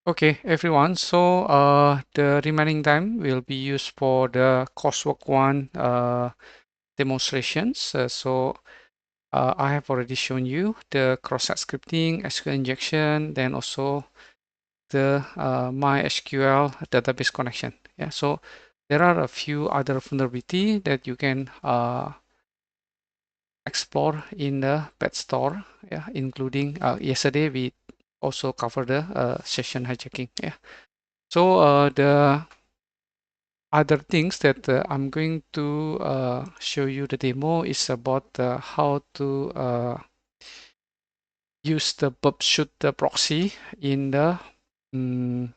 Okay, everyone. So the remaining time will be used for the coursework one demonstrations. I have already shown you the cross-site scripting, SQL injection, then also the MySQL database connection. Yeah, so there are a few other vulnerability that you can explore in the Badstore. Yeah, including yesterday we also covered the session hijacking. Yeah. So the other things that I'm going to show you the demo is about how to use the Burpsuite proxy in the mm,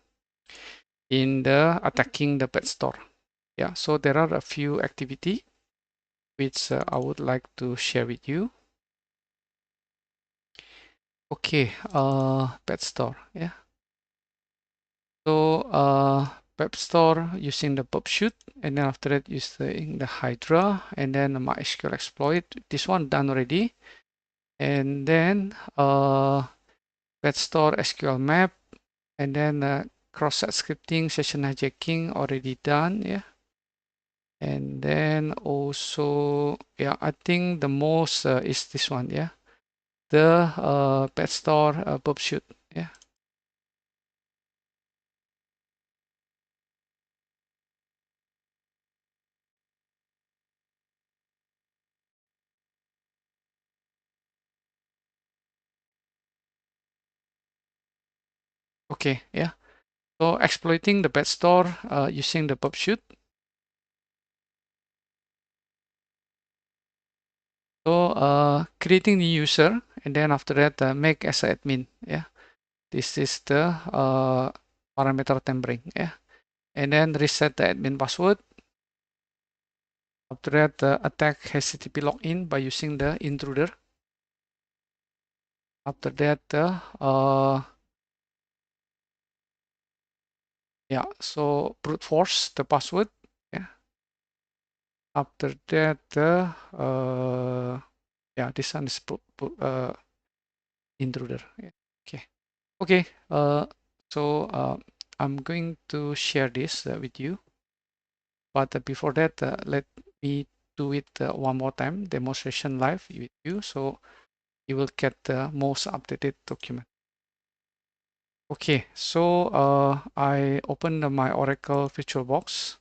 attacking the Badstore. Yeah, so there are a few activity which I would like to share with you. Okay, Badstore. Yeah, so Badstore using the Burpsuite, and then after that using the Hydra, and then the MySQL exploit. This one done already. And then Badstore SQL map, and then cross-site scripting, session hijacking already done, yeah. And then also, yeah, I think the most is this one, yeah, the Badstore Burpsuite, yeah. Okay, yeah. So exploiting the Badstore using the Burpsuite. So creating the user, and then after that make as admin, yeah. This is the parameter tampering, yeah. And then reset the admin password. After that, attack HTTP login by using the intruder. After that, yeah, so brute force the password. Yeah. After that, yeah, this one is intruder. Yeah. Okay. Okay. So I'm going to share this with you. But before that, let me do it one more time, demonstration live with you. So you will get the most updated document. Okay, so I opened my Oracle VirtualBox,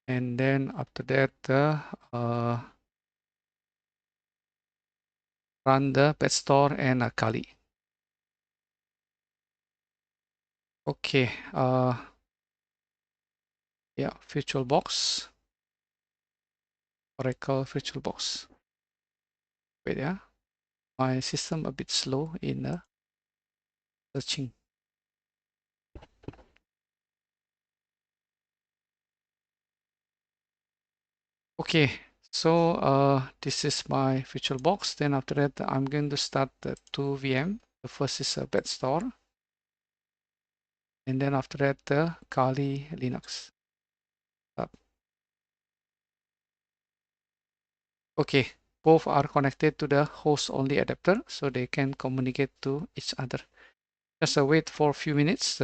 and then after that, run the Badstore and Kali. Okay, yeah, VirtualBox, Oracle VirtualBox. Wait, yeah, my system a bit slow in searching. Okay, so this is my VirtualBox. Then after that, I'm going to start the two VM. The first is a Badstore, and then after that, the Kali Linux. Okay, both are connected to the host-only adapter, so they can communicate to each other. Just wait for a few minutes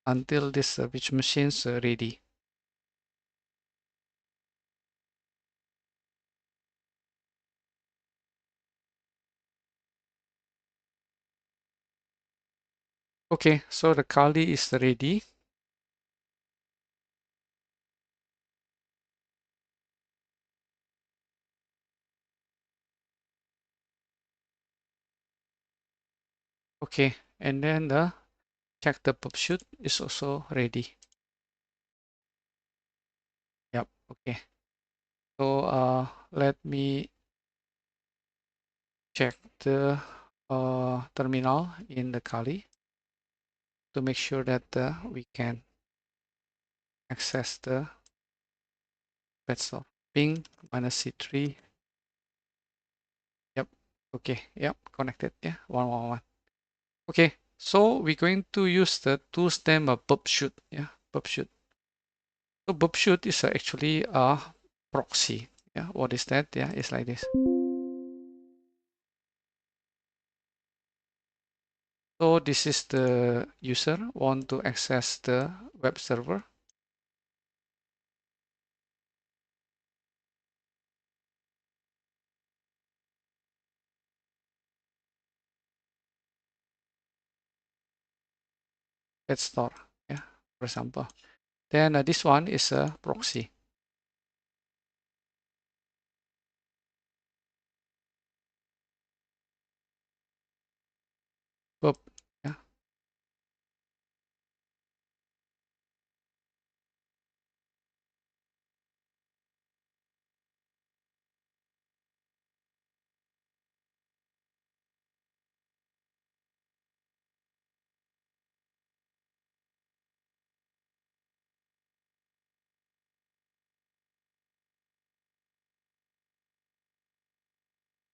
until this virtual machine's ready. Okay, so the Kali is ready. Okay, and then the check the Burpsuite is also ready. Yep, okay. So let me check the terminal in the Kali to make sure that we can access the Badstore. Ping -C3. Yep. Okay. Yep. Connected. Yeah. 111. Okay. So we're going to use the tools name of Burpsuite. Yeah. Burpsuite. So Burpsuite is actually a proxy. Yeah. What is that? Yeah. It's like this. So this is the user want to access the web server. Badstore, yeah, for example. Then this one is a proxy. Burp, yeah.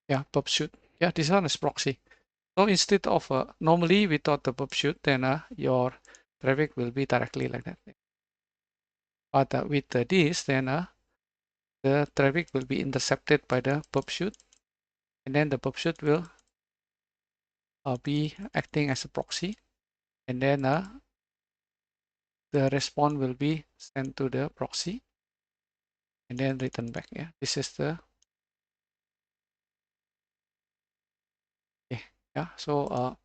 Yeah, Burpsuite. Yeah, this one is proxy. So instead of normally without the Burpsuite, then your traffic will be directly like that. But with this, then the traffic will be intercepted by the Burpsuite, and then the Burpsuite will be acting as a proxy, and then the response will be sent to the proxy, and then return back. Yeah, this is the okay. Yeah, so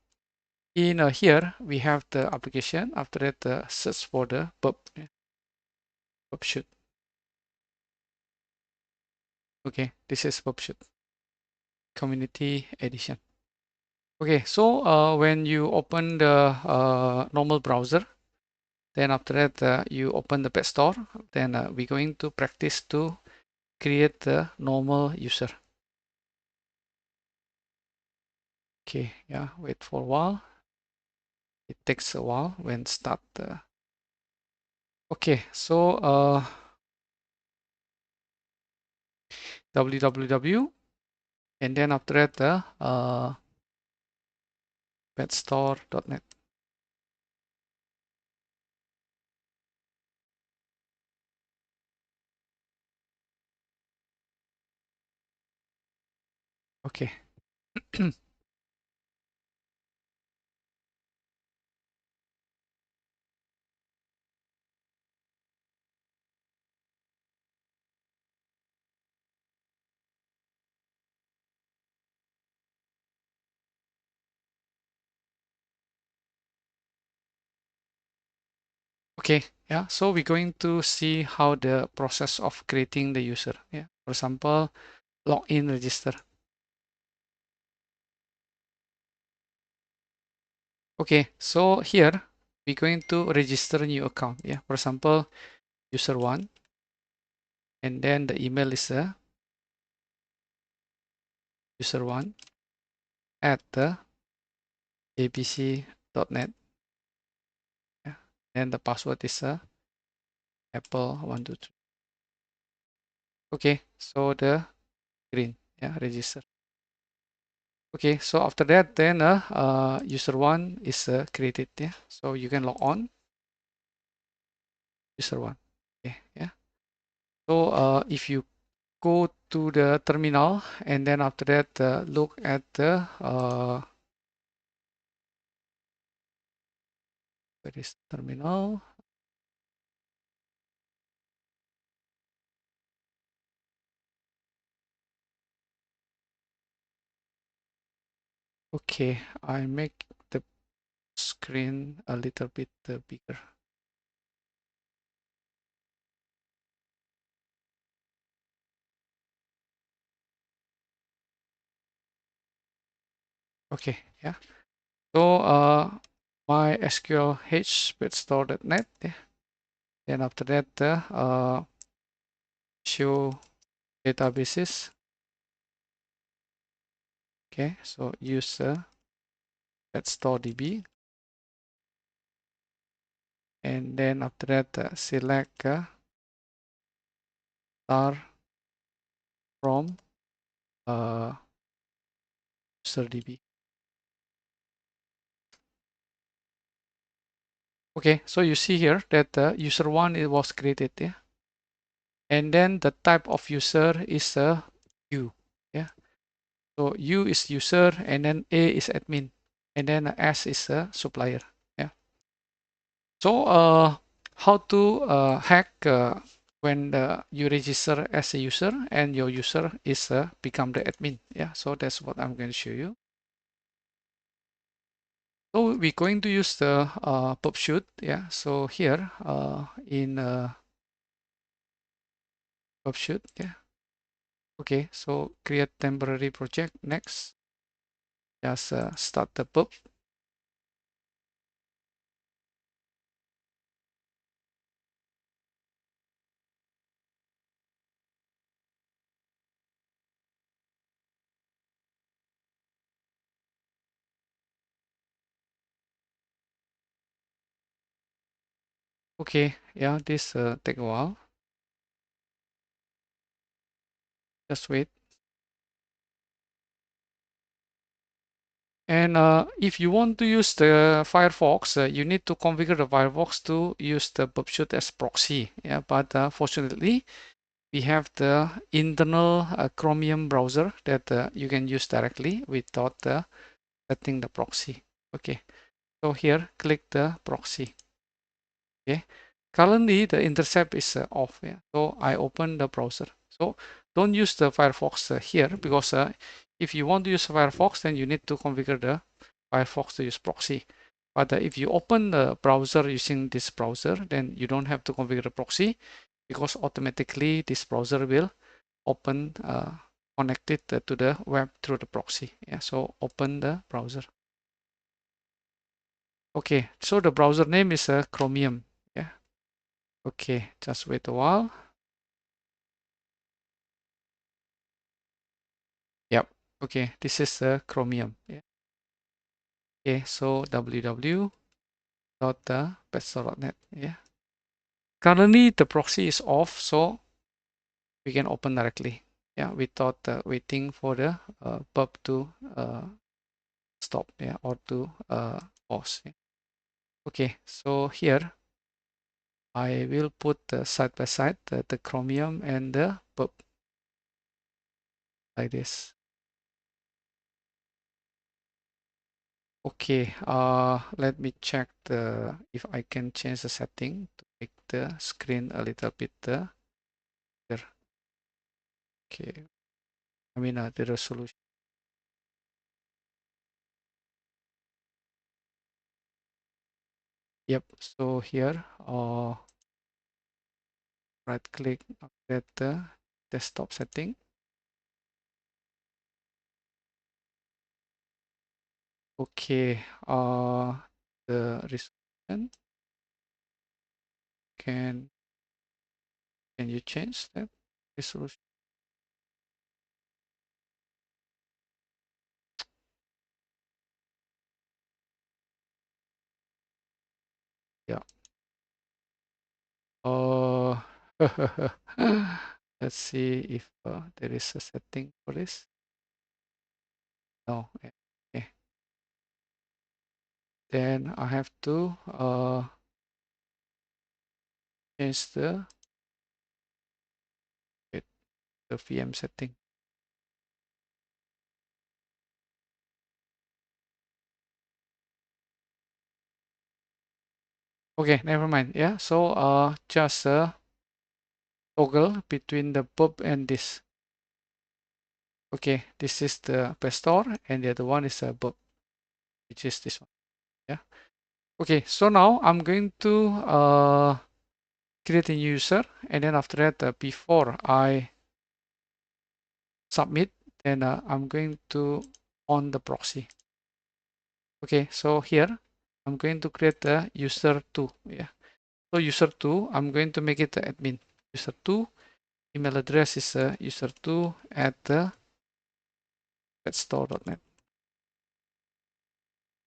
in here we have the application. After that, search for the burp, yeah, Burpsuite. Okay, this is Burpsuite Community Edition. Okay, so when you open the normal browser, then after that you open the Badstore, then we're going to practice to create the normal user. Okay, yeah, wait for a while. It takes a while when start. Okay, so www, and then after that badstore.net. Okay. Okay, yeah, so we're going to see how the process of creating the user. Yeah, for example, login register. Okay, so here we're going to register a new account. Yeah, for example, user one, and then the email is user one at the abc.net. Yeah, and the password is Apple 123. Okay, so the green, yeah, register. Okay, so after that, then user one is created. Yeah, so you can log on user one. Okay, yeah. So if you go to the terminal and then after that look at the where is terminal? Okay, I make the screen a little bit bigger. Okay, yeah. So my SQL H Badstore.net. Yeah. Then after that show databases. Okay, so use BadstoreDB, and then after that select star from UserDB. Okay, so you see here that user one it was created, yeah, and then the type of user is U, yeah. So U is user, and then A is admin. and then S is a supplier. Yeah. So how to hack when you register as a user and your user is become the admin. Yeah. So that's what I'm going to show you. So we're going to use the Burpsuite. Yeah. So here in Burpsuite. Yeah. Okay. So create temporary project. Next, just start the pub. Okay. Yeah. This take a while. Just wait. And if you want to use the Firefox, you need to configure the Firefox to use the Burpsuite as proxy. Yeah, but fortunately, we have the internal Chromium browser that you can use directly without setting the proxy. Okay, so here click the proxy. Okay, currently the intercept is off. Yeah, so I open the browser. So don't use the Firefox here because if you want to use Firefox, then you need to configure the Firefox to use proxy. But if you open the browser using this browser, then you don't have to configure the proxy because automatically this browser will open connected to the web through the proxy. Yeah, so open the browser. Okay, so the browser name is Chromium. Yeah. Okay, just wait a while. Yep. Okay, this is the Chromium. Yeah. Okay, so www.badstore.net. Yeah. Currently the proxy is off, so we can open directly. Yeah, without waiting for the pub to stop. Yeah, or to pause. Yeah. Okay, so here I will put side by side the Chromium and the pub like this. Okay, let me check if I can change the setting to make the screen a little bit there. Okay, I mean the resolution. Yep. So here, right click, update the desktop setting. Okay, the resolution can you change that resolution? Yeah. Oh, let's see if there is a setting for this. No. Okay. Then I have to change the VM setting. Okay, never mind. Yeah, so just toggle between the pub and this. Okay, this is the Badstore and the other one is a pub, which is this one. Yeah. Okay, so now I'm going to create a user, and then after that, before I submit, then I'm going to on the proxy. Okay, so here I'm going to create a user 2. Yeah. So user 2, I'm going to make it the admin. User 2, email address is user2 at badstore.net.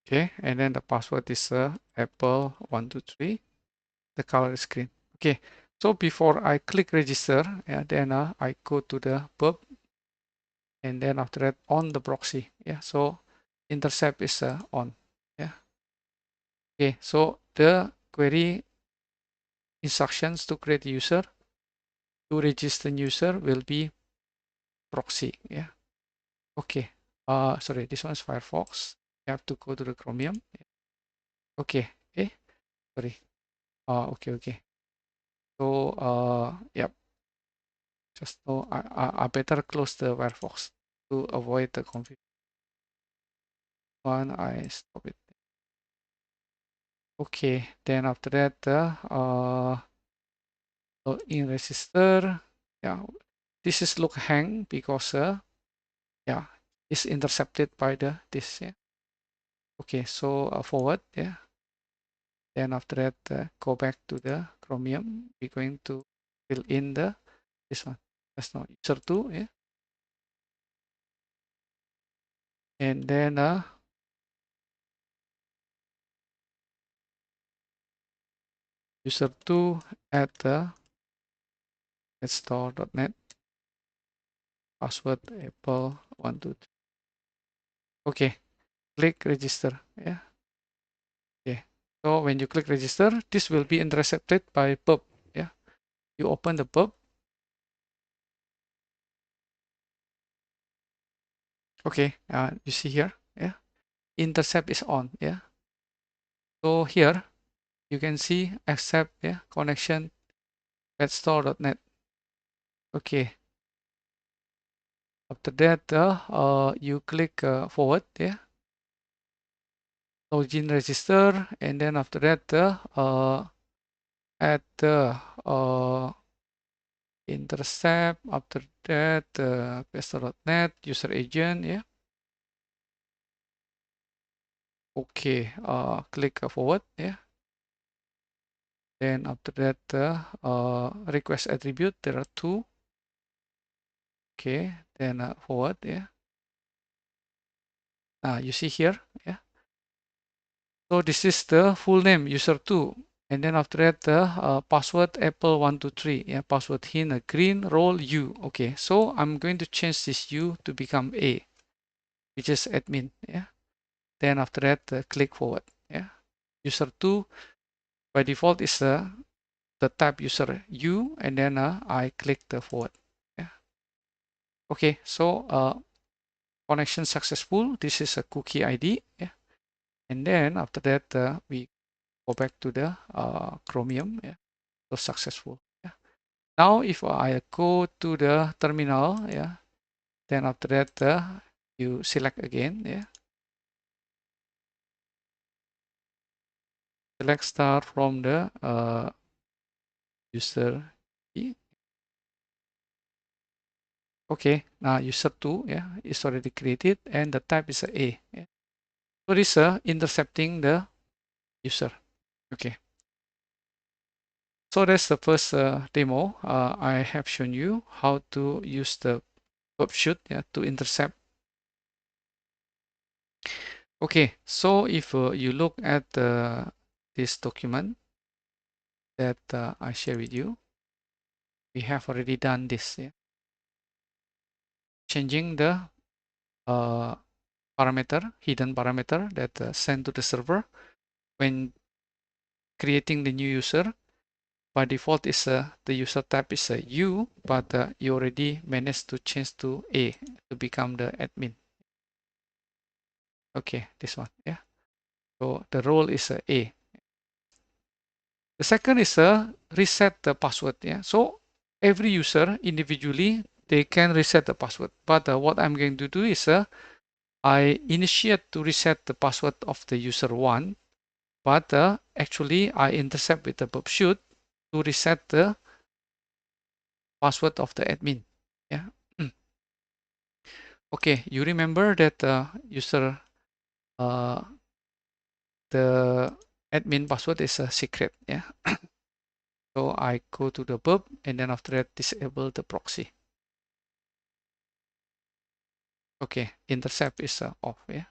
Okay, and then the password is Apple123. The color is green. Okay, so before I click register, yeah, then I go to the pub, and then after that on the proxy. Yeah, so intercept is on. Yeah. Okay, so the query instructions to create user to register user will be proxy. Yeah. Okay. Sorry, this one is Firefox. You have to go to the Chromium. Okay. Sorry. Okay. So yep. Just know I better close the Firefox to avoid the confusion. I stop it. Okay. Then after that, login register. Yeah. This is look hang because yeah, it's intercepted by this. Yeah. Okay. So forward. Yeah. Then after that, go back to the Chromium. We're going to fill in this one. That's not user 2, yeah. And then user 2 at badstore.net, password apple 123. Okay, click register. Yeah. Okay. So when you click register, this will be intercepted by pub. Yeah. You open the pub. Okay. You see here. Yeah. Intercept is on. Yeah. So here you can see accept. Yeah. Connection badstore.net. Okay. After that, you click forward. Yeah. Login register, and then after that, add the intercept. After that, badstore.net user agent. Yeah. Okay. Click forward. Yeah. Then after that, request attribute. There are two. Okay. Then forward. Yeah. You see here. Yeah. So this is the full name user2. And then after that, the password apple123. Yeah, password hint a green role U. Okay, so I'm going to change this U to become A, which is admin. Yeah. Then after that, click forward. Yeah. User2 by default is the type user U, and then I click the forward. Yeah. Okay, so connection successful. This is a cookie ID. Yeah. And then after that, we go back to the Chromium. Yeah. So successful. Yeah. Now, if I go to the terminal, yeah, then after that, you select again, yeah. Select start from the user key. Okay, now user 2, yeah, is already created, and the type is A. Yeah. So this intercepting the user. Okay. So that's the first demo. I have shown you how to use the Burpsuite, yeah, to intercept. Okay, so if you look at this document that I share with you, we have already done this. Yeah? Changing the parameter, hidden parameter that sent to the server when creating the new user. By default, is the user type is U, but you already managed to change to A to become the admin. Okay, this one. Yeah. So the role is A. The second is reset the password. Yeah. So every user individually they can reset the password. But what I'm going to do is I initiate to reset the password of the user 1, but actually I intercept with the Burpsuite to reset the password of the admin. Yeah. Okay, you remember that user the admin password is a secret. Yeah. So I go to the burp and then after that disable the proxy. Okay, intercept is off. Yeah.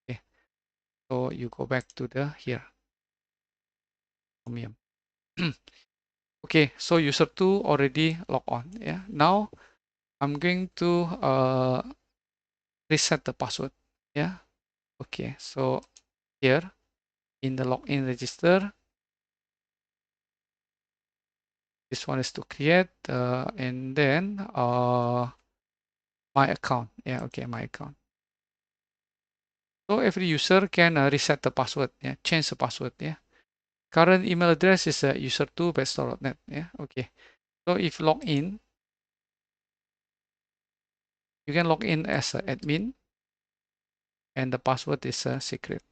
Okay. So you go back to the here. Chromium. Okay, so user 2 already log on. Yeah. Now I'm going to reset the password. Yeah. Okay. So here in the login register, this one is to create and then my account. Yeah. Okay. My account. So every user can reset the password, yeah, change the password, yeah. Current email address is user2 badstore.net, yeah, okay. So if log in, you can log in as an admin, and the password is secret.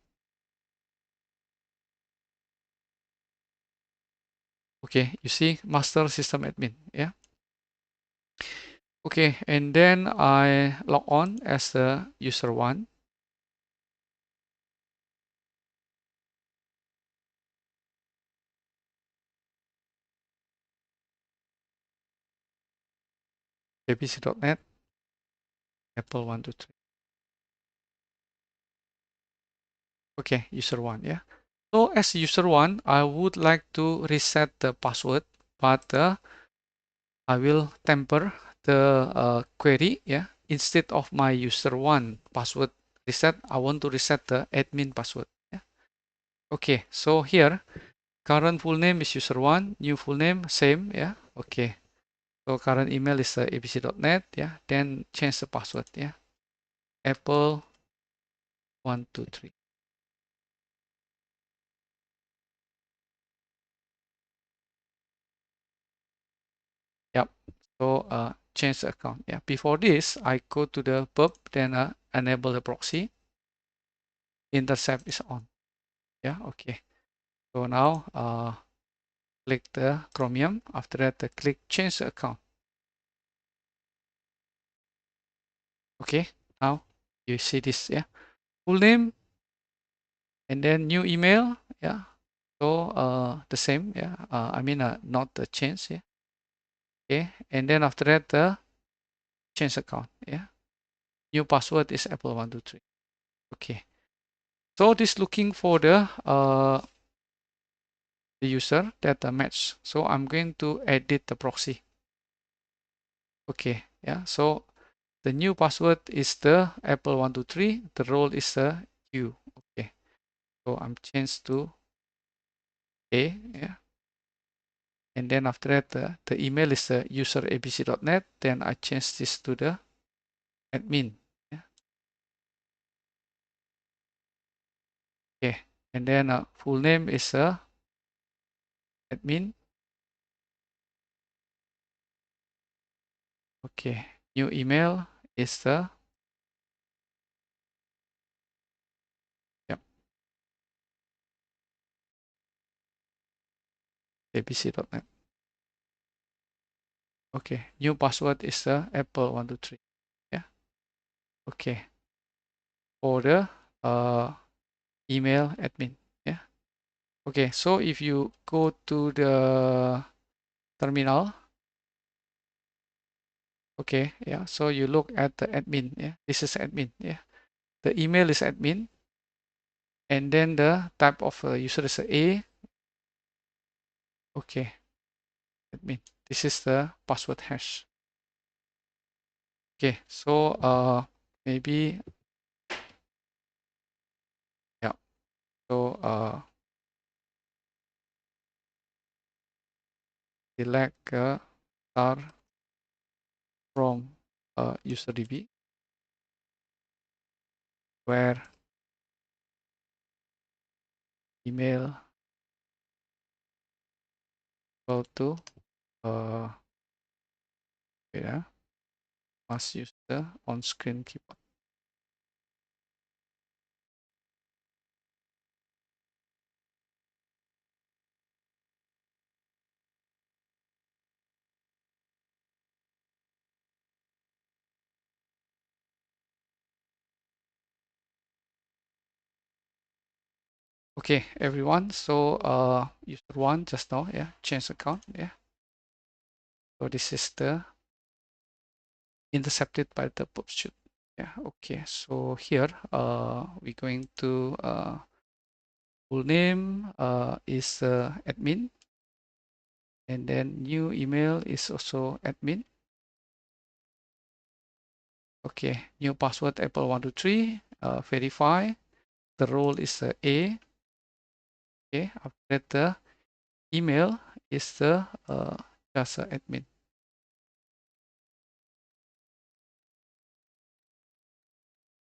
Okay, you see, master system admin, yeah. Okay, and then I log on as the user one. abc.net, Apple 123. Okay, user one, yeah. So as user one, I would like to reset the password, but I will temper the query, yeah. Instead of my user one password reset, I want to reset the admin password, yeah. Okay, so here, current full name is user one, new full name, same, yeah. Okay, so current email is abc.net, yeah. Then change the password, yeah. Apple 123. Yep. So change the account. Yeah. Before this, I go to the pub, then enable the proxy. Intercept is on. Yeah. Okay. So now click the Chromium. After that, click change the account. Okay. Now you see this. Yeah. Full name and then new email. Yeah. So the same. Yeah. I mean not the change. Yeah. Okay. And then after that, change account. Yeah. New password is Apple123. Okay. So this looking for the user that match. So I'm going to edit the proxy. Okay, yeah. So the new password is the Apple123. The role is the U. Okay. So I'm changed to A. Yeah. And then after that, the email is the user abc.net. Then I change this to the admin. Yeah. Okay. And then full name is admin. Okay. New email is the yep, abc.net. Okay. New password is the Apple123. Yeah. Okay. For the email admin. Yeah. Okay. So if you go to the terminal, okay. Yeah. So you look at the admin. Yeah. This is admin. Yeah. The email is admin, and then the type of user is A. Okay. Admin. This is the password hash. Okay. So maybe yeah. So select star from user DB where email go to yeah, must use the on-screen keyboard. Okay, everyone. So user one just now, yeah, change account, yeah. So this is the intercepted by the Burpsuite. Yeah, okay. So here we're going to full name is admin, and then new email is also admin. Okay, new password Apple123, verify. The role is A. Okay, after that the email is the just admin.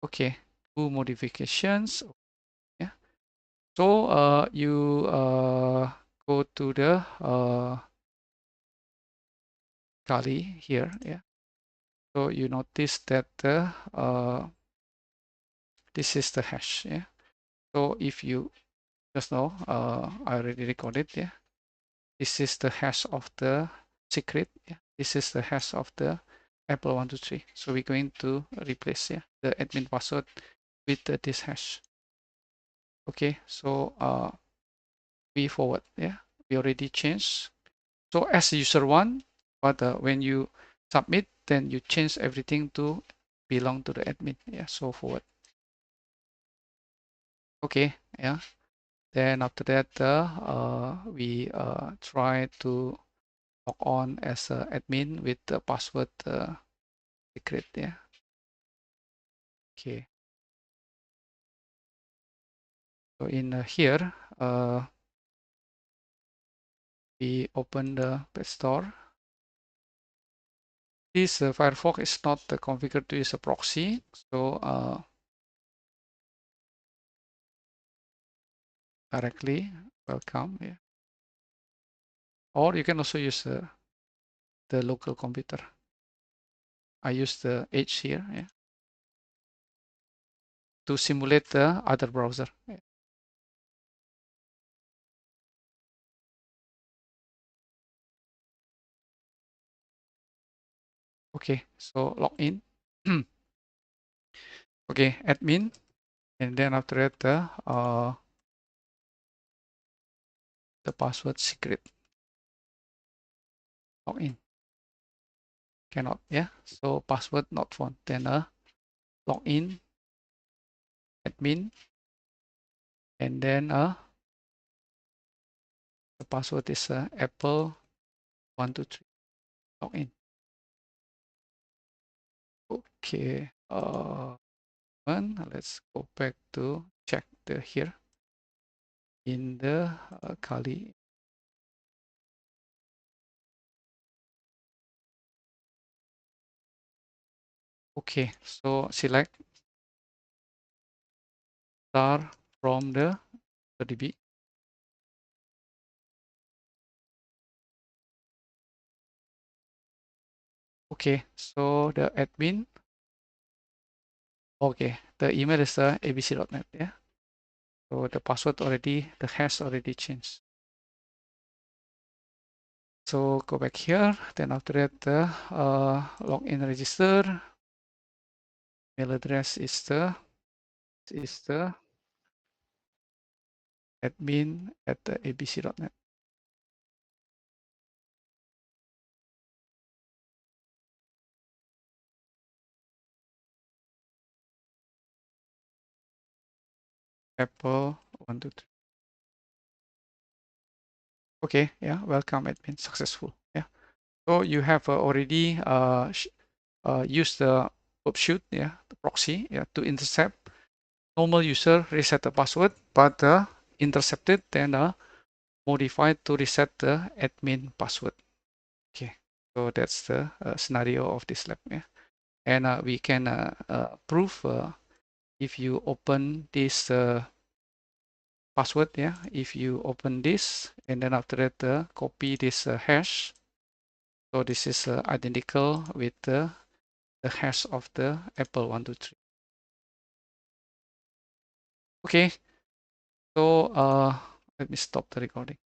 Okay, do modifications. Yeah. So you go to the Kali here. Yeah. So you notice that this is the hash. Yeah. So if you just know, I already recorded. Yeah. This is the hash of the secret. Yeah. This is the hash of the Apple123. So we're going to replace, yeah, the admin password with this hash. Okay. So we forward. Yeah. We already changed. So as user one, but when you submit, then you change everything to belong to the admin. Yeah. So forward. Okay. Yeah. Then after that, we try to log on as an admin with the password secret. Yeah. Okay. So in here, we open the Badstore. This Firefox is not configured to use a proxy, so directly welcome. Yeah. Or you can also use the local computer. I use the Edge here, yeah, to simulate the other browser. Yeah. Okay, so log in. Okay, admin, and then after that the password secret. Log in. Cannot, yeah. So password not found. Then log in, admin, and then the password is Apple123. Log in. Okay. Let's go back to check the here in the Kali. Okay, so select star from the DB. Okay, so the admin. Okay, the email is abc.net. Yeah. So the password already, the hash already changed. So go back here. Then after that, login register. Mail address is the admin at the abc.net. Apple123. Okay, yeah, welcome admin, successful. Yeah. So you have already used the Burpsuite, yeah, the proxy, yeah, to intercept. Normal user reset the password, but intercepted then modified to reset the admin password. Okay, so that's the scenario of this lab. Yeah, and we can prove if you open this password. Yeah, if you open this and then after that copy this hash. So this is identical with the hash of the Apple123. Okay, so let me stop the recording.